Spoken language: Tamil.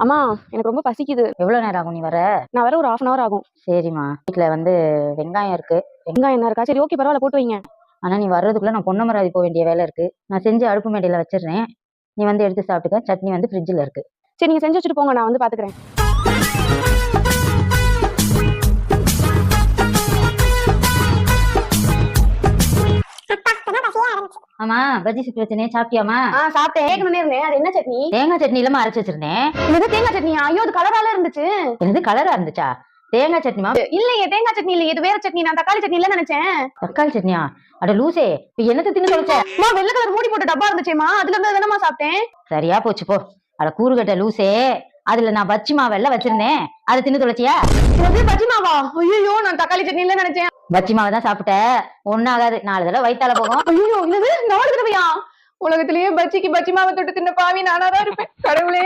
அம்மா எனக்கு ரொம்ப பசிக்குது. எவ்வளவு நேரம் ஆகும் நீ வர? நான் வர ஒரு 1/2 hour ஆகும். சரிம்மா, வீட்டுல வெங்காயம் இருக்கு. வெங்காயம் என்ன இருக்கா? சரி ஓகே பரவாயில்ல, போட்டு வைங்க. ஆனா நீ வர்றதுக்குள்ள நான் பொன்னமராதி போக வேண்டிய வேலை இருக்கு. நான் செஞ்சு அடுப்பு மேடையில வச்சிடுறேன். நீ எடுத்து சாப்பிட்டுக்க. சட்னி ஃப்ரிட்ஜில் இருக்கு. சரி நீங்க செஞ்சு வச்சுட்டு போங்க, நான் பாத்துக்கிறேன். ஆமா, பஜ்ஜி சுட்டு வச்சனே, சாப்பிட்டியாமா? சாப்பிட்டேன். கேட்கணும்னே இருந்தேன். அது என்ன சட்னி? தேங்காய் சட்னி இல்லாம அரைச்சு வச்சிருந்தேன். இது தேங்காய் சட்னியா? ஐயோ, அது கலரால இருந்துச்சு. என்னது கலரா இருந்துச்சா? தேங்காய் சட்னிமா? இல்லையே, தேங்காய் சட்னி இல்லையே, இது வேற சட்னி. நான் தக்காளி சட்னி இல்ல நினைச்சேன். தக்காளி சட்னியா? அட லூசே, இப்ப என்னத்த தின்னு தொலைச்ச? வெள்ளை கலர் மூடி போட்டு டப்பா இருந்துச்சேமா, அதுல இருந்து தானமா சாப்பிட்டேன். சரியா போச்சு போ. அட கூறுகட்ட லூசே, அதுல நான் பச்சி மாவெல்லாம் வச்சிருந்தேன். அதை தின்னு தொலைச்சியா? பச்சி மாவா? ஐயோ, நான் தக்காளி சட்னி இல்ல நினைச்சேன். பச்சி மாவை தான் சாப்பிட்ட. ஒன்னாகாது, 4 தடவை வயித்தால போகும். ஐயோ, என்னது 4 தடவையா? உலகத்திலேயே பச்சிக்கு பச்சி மாவை தொட்டு தின்ன பாவி நானாதான் இருப்பேன். கடவுளே.